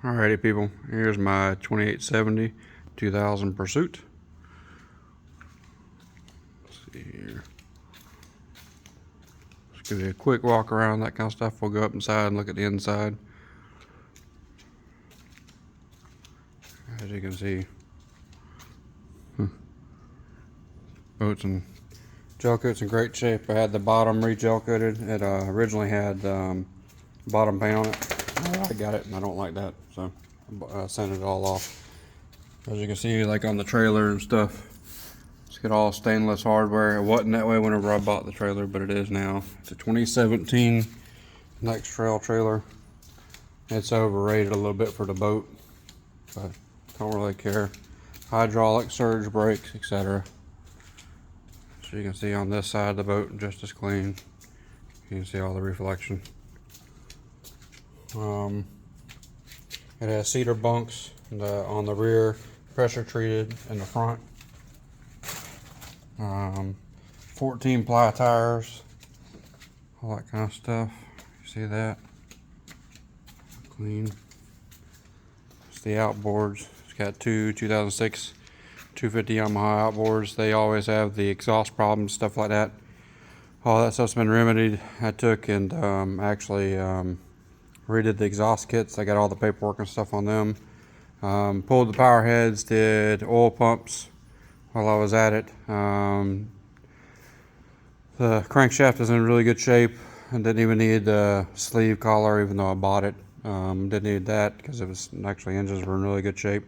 Alrighty people, here's my 2870 2000 Pursuit. Let's see here. Just give you a quick walk around, that kind of stuff. We'll go up inside and look at the inside. As you can see, boat's in gel coat's in great shape. I had the bottom re-gel coated. It originally had bottom paint on it. I got it and I don't like that, so I sent it all off. As you can see, like on the trailer and stuff, it's got all stainless hardware. It wasn't that way whenever I bought the trailer, but it is now. It's a 2017 Next Trail trailer. It's overrated a little bit for the boat, but don't really care. Hydraulic, surge brakes, etc. So you can see on this side of the boat, just as clean. You can see all the reflection. It has cedar bunks on the rear, pressure treated in the front. 14 ply tires, all that kind of stuff. You see that? Clean. It's the outboards. It's got two 2006 250 Yamaha outboards. They always have the exhaust problems, stuff like that. All that stuff's been remedied. I took and actually redid the exhaust kits. I got all the paperwork and stuff on them. Pulled the power heads, did oil pumps while I was at it. The crankshaft is in really good shape. I didn't even need the sleeve collar, even though I bought it. Didn't need that because it was actually engines were in really good shape.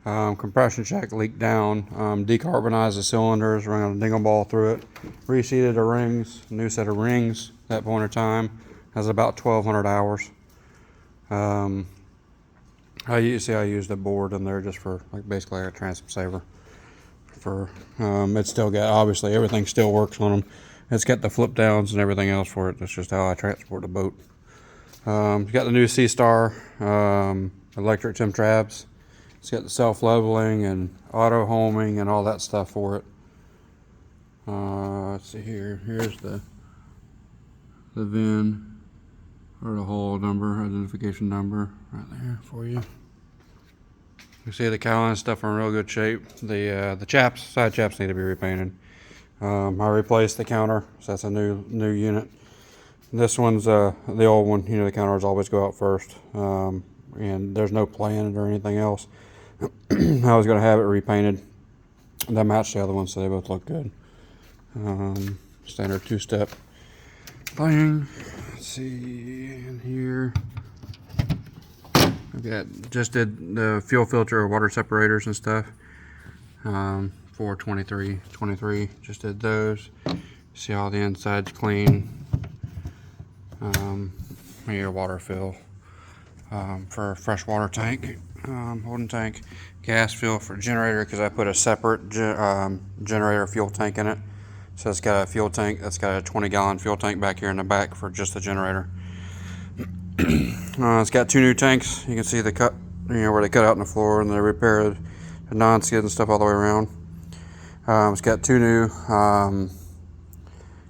Compression check leaked down. Decarbonized the cylinders, ran a dingle ball through it. Reseated the rings, new set of rings at that point in time. Has about 1,200 hours. I used a board in there just for basically a transom saver. It's still got, obviously everything still works on them. It's got the flip downs and everything else for it. That's just how I transport the boat. It's got the new C-Star electric Tim Trabs. It's got the self-leveling and auto homing and all that stuff for it. Let's see here. Here's the VIN or the hull number, identification number right there for you. You see the cowling stuff are in real good shape. The side chaps need to be repainted. I replaced the counter, so that's a new unit. This one's the old one. You know, the counters always go out first, and there's no plan or anything else. I was gonna have it repainted. That matched the other one, so they both look good. Standard two-step thing. Let's see in here. Just did the fuel filter, water separators and stuff. For 23, just did those. See all the insides clean. Here, water fill for a freshwater tank, holding tank. Gas fill for generator because I put a separate generator fuel tank in it. So it's got a fuel tank that's got a 20-gallon fuel tank back here in the back for just the generator. It's got two new tanks. You can see the cut, where they cut out in the floor, and they repaired the non-skid and stuff all the way around. It's got two new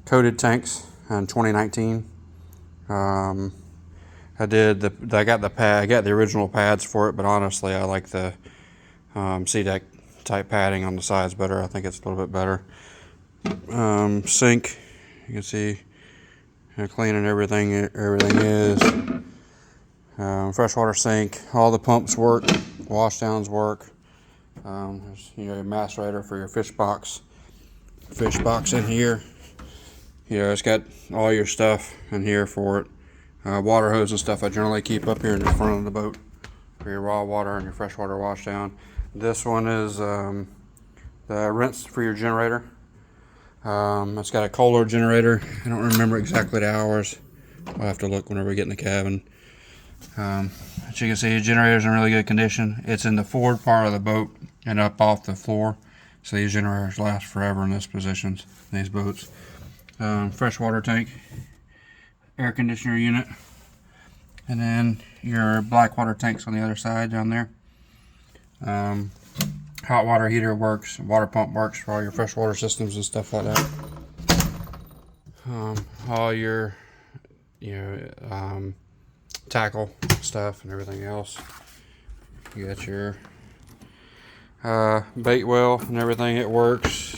coated tanks in 2019. I got the original pads for it, but honestly, I like the C-deck type padding on the sides better. I think it's a little bit better. Sink, you can see how clean and everything is. Freshwater sink. All the pumps work. Wash downs work. There's your macerator for your fish box. Fish box in here. It's got all your stuff in here for it. Water hose and stuff I generally keep up here in the front of the boat for your raw water and your freshwater wash down. This one is the rinse for your generator. It's got a Kohler generator. I don't remember exactly the hours. I'll have to look whenever we get in the cabin. As you can see, the generator's in really good condition. It's in the forward part of the boat and up off the floor. So these generators last forever in this positions, these boats. Freshwater tank, air conditioner unit, and then your black water tanks on the other side down there. Hot water heater works, water pump works for all your freshwater systems and stuff like that. All your tackle stuff and everything else. You got your bait well and everything. It works.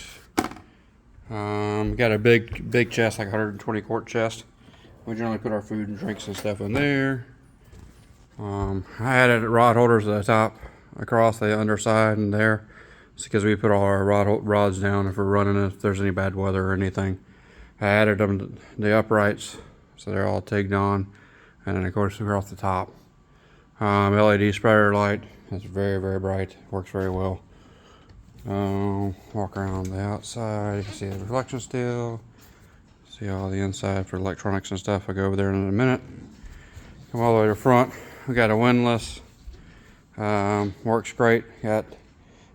Got a big chest, like 120 quart chest. We generally put our food and drinks and stuff in there. I added rod holders at the top, across the underside and there. It's because we put all our rods down if we're running, if there's any bad weather or anything. I added them to the uprights, so they're all tagged on. And then of course we're off the top. LED spreader light. It's very, very bright. Works very well. Walk around the outside. You can see the reflection still. See all the inside for electronics and stuff. I'll go over there in a minute. Come all the way to the front. We got a windlass. Works great. Got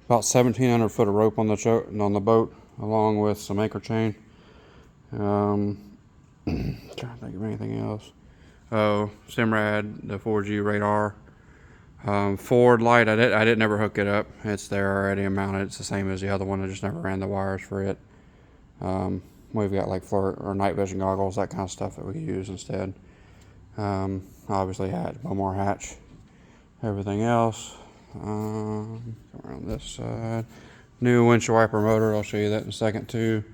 about 1,700 foot of rope on the boat, along with some anchor chain. Trying to think of anything else. Oh, Simrad, the 4G radar. Forward light, I didn't ever hook it up. It's there already mounted. It's the same as the other one. I just never ran the wires for it. We've got like or night vision goggles, that kind of stuff that we use instead. Obviously one more hatch. Everything else. Around this side. New windshield wiper motor. I'll show you that in a second too.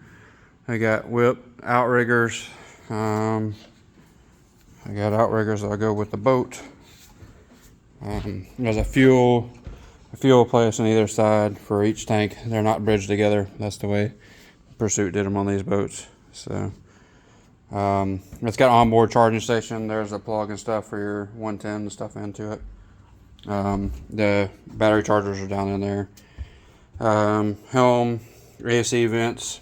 I got whip outriggers. I got outriggers that'll go with the boat. There's a fuel place on either side for each tank. They're not bridged together. That's the way Pursuit did them on these boats. So it's got onboard charging station. There's a plug and stuff for your 110 and stuff into it. The battery chargers are down in there. Helm, AC vents.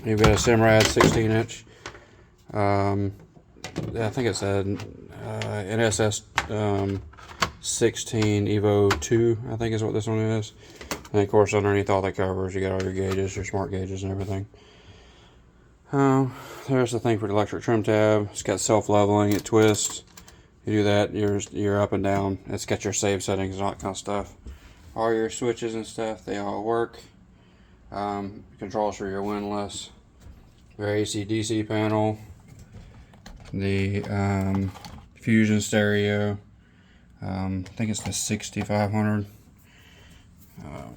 You've got a Simrad 16-inch. I think it's a NSS 16 Evo 2, I think is what this one is. And of course, underneath all the covers, you got all your gauges, your smart gauges and everything. There's the thing for the electric trim tab. It's got self-leveling, it twists. You do that, you're up and down. It's got your save settings and all that kind of stuff. All your switches and stuff, they all work. Controls for your windlass. Your AC/DC panel. The Fusion stereo. I think it's the 6500.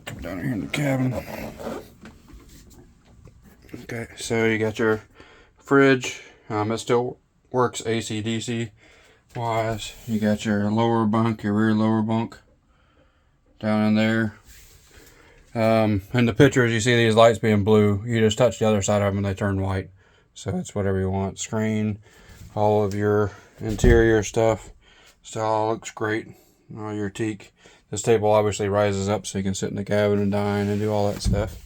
Come down here in the cabin. Okay, so you got your fridge. It still works AC/DC wise. You got your lower bunk, your rear lower bunk down in there. In the pictures, you see these lights being blue. You just touch the other side of them and they turn white. So it's whatever you want. Screen, all of your interior stuff. Still all looks great. All your teak. This table obviously rises up so you can sit in the cabin and dine and do all that stuff.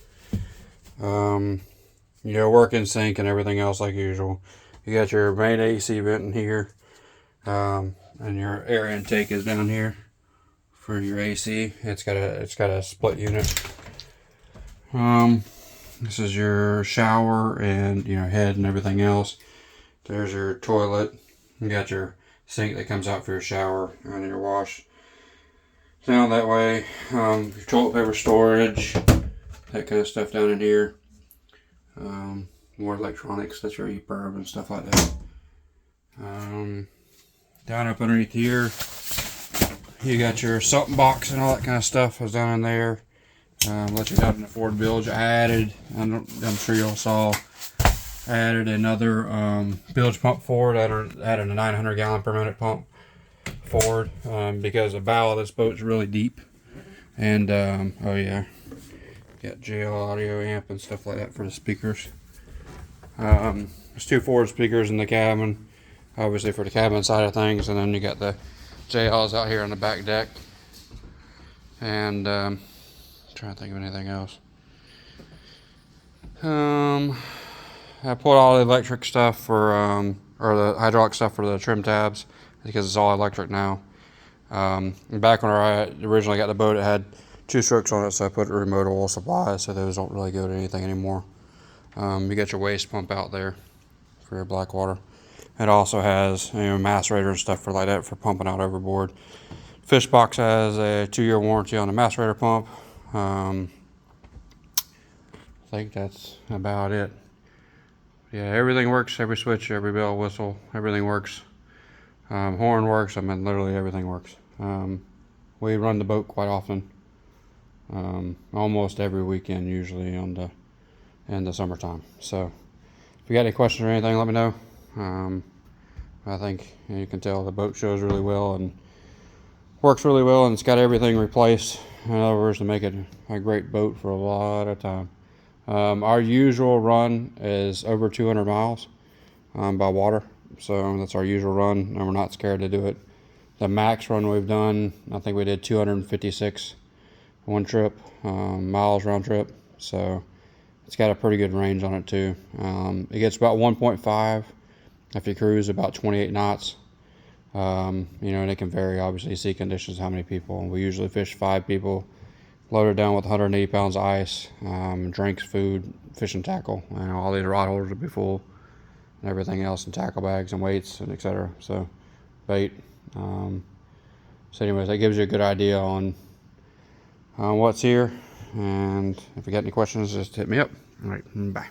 Your working sink and everything else like usual. You got your main AC vent in here. And your air intake is down here for your AC. It's got a split unit. This is your shower and head and everything else. There's your toilet. You got your sink that comes out for your shower and your wash. Down that way. Your toilet paper storage, that kind of stuff down in here. More electronics, that's your EPIRB and stuff like that. Down up underneath here, you got your something box and all that kind of stuff is down in there. Let you down in the Ford bilge. I'm sure y'all saw, I added another bilge pump forward. Added a 900 gallon per minute pump forward because the bow of this boat's really deep. And oh yeah, got JL audio amp and stuff like that for the speakers. There's 2 forward speakers in the cabin, obviously for the cabin side of things, and then you got the JLs out here on the back deck. And trying to think of anything else. I pulled all the electric stuff for or the hydraulic stuff for the trim tabs because it's all electric now. Back when I originally got the boat, it had 2 strokes on it, so I put a remote oil supply, so those don't really go to anything anymore. You got your waste pump out there for your black water. It also has macerator and stuff for like that for pumping out overboard. Fish box has a 2-year warranty on the macerator pump. I think that's about it. Yeah, everything works. Every switch, every bell, whistle, everything works. Horn works. I mean, literally everything works. we run the boat quite often, almost every weekend usually in the summertime. So if you got any questions or anything, let me know. I think you can tell the boat shows really well and works really well, and it's got everything replaced. In other words, to make it a great boat for a lot of time. Our usual run is over 200 miles by water, so that's our usual run, and we're not scared to do it. The max run we've done, I think we did 256 one trip, miles round trip, so it's got a pretty good range on it too. It gets about 1.5 if you cruise about 28 knots. And it can vary, obviously, sea conditions, how many people. We usually fish 5 people, loaded down with 180 pounds of ice, drinks, food, fishing tackle. All these rod holders will be full, and everything else, and tackle bags and weights and etc. So bait. So anyways, that gives you a good idea on what's here. And if you got any questions, just hit me up. All right, bye.